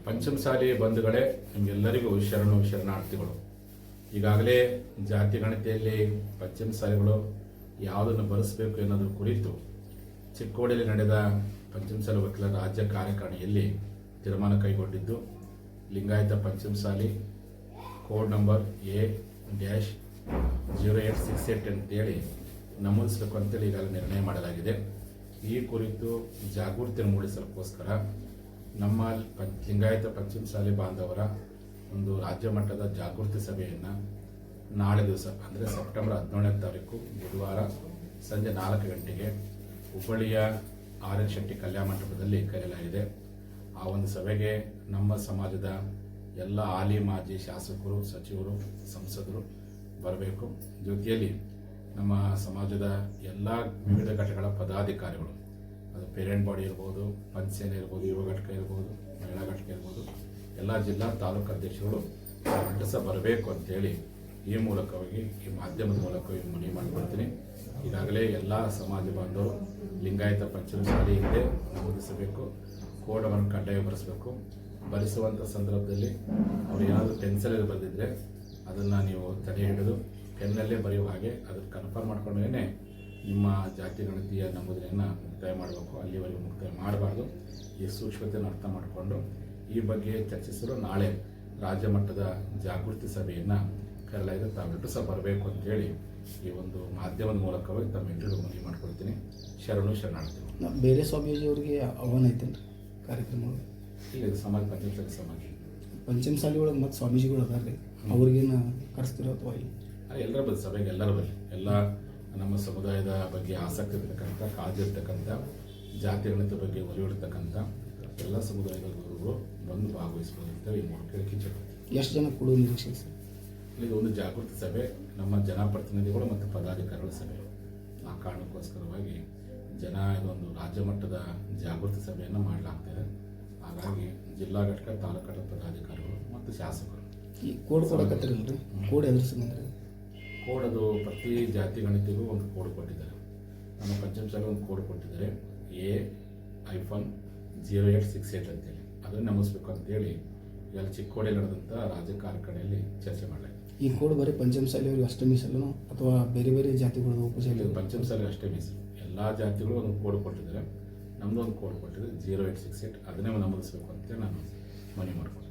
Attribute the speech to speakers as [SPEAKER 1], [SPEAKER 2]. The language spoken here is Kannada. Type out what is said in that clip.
[SPEAKER 1] ಪಂಚಮಸಾಲಿ ಬಂಧುಗಳೇ, ನಿಮಗೆಲ್ಲರಿಗೂ ಶರಣಾರ್ಥಿಗಳು. ಈಗಾಗಲೇ ಜಾತಿ ಗಣತಿಯಲ್ಲಿ ಪಂಚಮಸಾಲಿಗಳು ಯಾವುದನ್ನು ಬರೆಸಬೇಕು ಎನ್ನುವುದರ ಕುರಿತು ಚಿಕ್ಕೋಡಿಯಲ್ಲಿ ನಡೆದ ಪಂಚಮಸಾಲಿ ವಕೀಲರ ರಾಜ್ಯ ಕಾರ್ಯಕಾರಿಣಿಯಲ್ಲಿ ತೀರ್ಮಾನ ಕೈಗೊಂಡಿದ್ದು, Lingayat Panchamasali code number A-0868 ಅಂತೇಳಿ ನಮೂದಿಸಬೇಕು ಅಂತೇಳಿ ಈಗಾಗಲೇ ನಿರ್ಣಯ ಮಾಡಲಾಗಿದೆ. ಈ ಕುರಿತು ಜಾಗೃತಿ ಮೂಡಿಸಲಿಕ್ಕೋಸ್ಕರ ನಮ್ಮ ಲಿಂಗಾಯತ ಪಂಚಮಸಾಲಿ ಬಾಂಧವರ ಒಂದು ರಾಜ್ಯ ಮಟ್ಟದ ಜಾಗೃತಿ ಸಭೆಯನ್ನು ನಾಳೆ ದಿವಸ ಅಂದರೆ ಸೆಪ್ಟೆಂಬರ್ 17ನೇ ತಾರೀಕು ಬುಧವಾರ ಸಂಜೆ 4 ಗಂಟೆಗೆ ಹುಬ್ಬಳ್ಳಿಯ RN ಶೆಟ್ಟಿ ಕಲ್ಯಾಣ ಮಂಟಪದಲ್ಲಿ ಕರೆಯಲಾಗಿದೆ. ಆ ಒಂದು ಸಭೆಗೆ ನಮ್ಮ ಸಮಾಜದ ಎಲ್ಲ ಹಾಲಿ ಮಾಜಿ ಶಾಸಕರು, ಸಚಿವರು, ಸಂಸದರು ಬರಬೇಕು. ಜೊತೆಯಲ್ಲಿ ನಮ್ಮ ಸಮಾಜದ ಎಲ್ಲ ವಿವಿಧ ಘಟಕಗಳ ಪದಾಧಿಕಾರಿಗಳು, ಅದು ಪೇರೆಂಟ್ ಬಾಡಿ ಇರ್ಬೋದು, ಪಂಚಸೇನೆ ಇರ್ಬೋದು, ಯುವ ಘಟಕ ಇರ್ಬೋದು, ಮಹಿಳಾ ಘಟಕ ಇರ್ಬೋದು, ಎಲ್ಲ ಜಿಲ್ಲಾ ತಾಲೂಕು ಅಧ್ಯಕ್ಷಗಳು ಬರಬೇಕು ಅಂತೇಳಿ ಈ ಮೂಲಕವಾಗಿ, ಈ ಮಾಧ್ಯಮದ ಮೂಲಕವಾಗಿ ಮನವಿ ಮಾಡಿಕೊಡ್ತೀನಿ. ಈಗಾಗಲೇ ಎಲ್ಲ ಸಮಾಜ ಬಾಂಧವರು ಲಿಂಗಾಯತ ಪಂಚಮಸಾಲಿ ಹಿಂದೆ ನಮೂದಿಸಬೇಕು, ಕೋಡವನ್ನು ಕಡ್ಡಾಯ ಬರೆಸಬೇಕು. ಬರೆಸುವಂಥ ಸಂದರ್ಭದಲ್ಲಿ ಅವರು ಏನಾದರೂ ಪೆನ್ಸಿಲಲ್ಲಿ ಬರೆದಿದ್ರೆ ಅದನ್ನು ನೀವು ತಡೆ ಹಿಡಿದು ಪೆನ್ನಲ್ಲೇ ಬರೆಯುವ ಹಾಗೆ ಅದನ್ನು ಕನ್ಫರ್ಮ್ ಮಾಡ್ಕೊಂಡೇ ನಿಮ್ಮ ಜಾತಿ ಗಣತಿಯ ನಮೂದನೆಯನ್ನು ಮುಕ್ತಾಯ ಮಾಡಬೇಕು. ಅಲ್ಲಿವರೆಗೂ ಮುಕ್ತಾಯ ಮಾಡಬಾರ್ದು. ಈ ಸೂಕ್ಷ್ಮತೆಯನ್ನು ಅರ್ಥ ಮಾಡಿಕೊಂಡು ಈ ಬಗ್ಗೆ ಚರ್ಚಿಸಲು ನಾಳೆ ರಾಜ್ಯ ಮಟ್ಟದ ಜಾಗೃತಿ ಸಭೆಯನ್ನು ಕರೆಯಲಾಗಿದೆ. ತಾವೆಲ್ಲರೂ ಸಹ ಬರಬೇಕು ಅಂತೇಳಿ ಈ ಒಂದು ಮಾಧ್ಯಮದ ಮೂಲಕವಾಗಿ ತಮ್ಮೆಲ್ಲರಿಗೂ ಮನವಿ ಮಾಡ್ಕೊಳ್ತೀನಿ. ಶರಣಾರ್ಥಿಗಳು.
[SPEAKER 2] ಬೇರೆ ಸ್ವಾಮೀಜಿಯವರಿಗೆ ಆಹ್ವಾನ ಐತೇನ್ರಿ ಕಾರ್ಯಕ್ರಮಗಳು?
[SPEAKER 1] ಇಲ್ಲ, ಸಮಾಜ ಪಂಚಮಸಾಲಿ ಸಮಾಜ
[SPEAKER 2] ಪಂಚಮಸಾಲಿ ಒಳಗೆ ಮತ್ತು ಸ್ವಾಮೀಜಿಗಳು ಅದಾರ್ರಿ, ಅವ್ರಿಗೇನು ಕರೆಸ್ತಿರೋ ಅಥವಾ
[SPEAKER 1] ಎಲ್ಲರ ಬಲ್ಲಿ ಸಭೆಗೆ ಎಲ್ಲರ ಬಲ್ಲಿ ಎಲ್ಲ ನಮ್ಮ ಸಮುದಾಯದ ಬಗ್ಗೆ ಆಸಕ್ತಿ ಇರ್ತಕ್ಕಂಥ, ಕಾಳಜಿ ಇರ್ತಕ್ಕಂಥ, ಜಾತಿ ಗಣಿತ ಬಗ್ಗೆ ಒಲಿಯಿಡ್ತಕ್ಕಂಥ ಎಲ್ಲ ಸಮುದಾಯದವರು ಬಂದು ಭಾಗವಹಿಸಬಹುದು ಅಂತ ಈ ಮೂಲಕ ಕೇಳ್ತೀನಿ.
[SPEAKER 2] ಎಷ್ಟು ಜನ ಕೊಡುವ ನಿರೀಕ್ಷೆ ಸರ್?
[SPEAKER 1] ಇದು ಒಂದು ಜಾಗೃತಿ ಸಭೆ, ನಮ್ಮ ಜನಪ್ರತಿನಿಧಿಗಳು ಮತ್ತು ಪದಾಧಿಕಾರಿಗಳ ಸಭೆ. ಆ ಕಾರಣಕ್ಕೋಸ್ಕರವಾಗಿ ಇದೊಂದು ರಾಜ್ಯ ಮಟ್ಟದ ಜಾಗೃತಿ ಸಭೆಯನ್ನು ಮಾಡಲಾಗ್ತದೆ. ಹಾಗಾಗಿ ಜಿಲ್ಲಾ ಘಟಕ, ತಾಲೂಕು ಘಟಕ ಪದಾಧಿಕಾರಿಗಳು ಮತ್ತು ಶಾಸಕರು
[SPEAKER 2] ಈ ಕೋಡ್ ಕೊಡಕತ್ತಿರಲ್ರಿ, ಕೋಡ್ ಎದ್ರ ಸಂಬಂಧ?
[SPEAKER 1] ಕೋಡ್ ಅದು ಪ್ರತಿ ಜಾತಿ ಗಣಿತಿಗೂ ಒಂದು ಕೋಡ್ ಕೊಟ್ಟಿದ್ದಾರೆ. ನಮ್ಮ ಪಂಚಮಸಾಲಿ ಒಂದು ಕೋಡ್ ಕೊಟ್ಟಿದ್ದಾರೆ, A-0868 ಅಂತೇಳಿ. ಅದನ್ನು ನಮೂದಿಸಬೇಕು ಅಂತೇಳಿ ಇಲ್ಲಿ ಚಿಕ್ಕೋಡಿಯಲ್ಲಿ ನಡೆದಂಥ ರಾಜ್ಯ ಕಾರ್ಯಕಾರಿಣಿಯಲ್ಲಿ ಚರ್ಚೆ ಮಾಡಲಾಗಿದೆ.
[SPEAKER 2] ಈ ಕೋಡ್ ಬರೀ ಪಂಚಮಸಾಲಿ ಅವರಿಗೆ ಅಷ್ಟೇ ಮೀಸಲು ಅಥವಾ ಬೇರೆ ಬೇರೆ ಜಾತಿಗಳ ಉಪಜಾತಿ?
[SPEAKER 1] ಪಂಚಮಸಾಲಿ ಅಷ್ಟೇ ಮೀಸಲು. ಎಲ್ಲ ಜಾತಿಗಳು ಒಂದು ಕೋಡ್ ಕೊಟ್ಟಿದ್ದಾರೆ. ನಮ್ಮದು ಒಂದು ಕೋಡ್ ಕೊಟ್ಟಿದ್ದಾರೆ 0868. ಅದನ್ನೇ ನಮೂದಿಸಬೇಕು ಅಂತೇಳಿ ನಾನು ಮನವಿ ಮಾಡ್ತೀನಿ.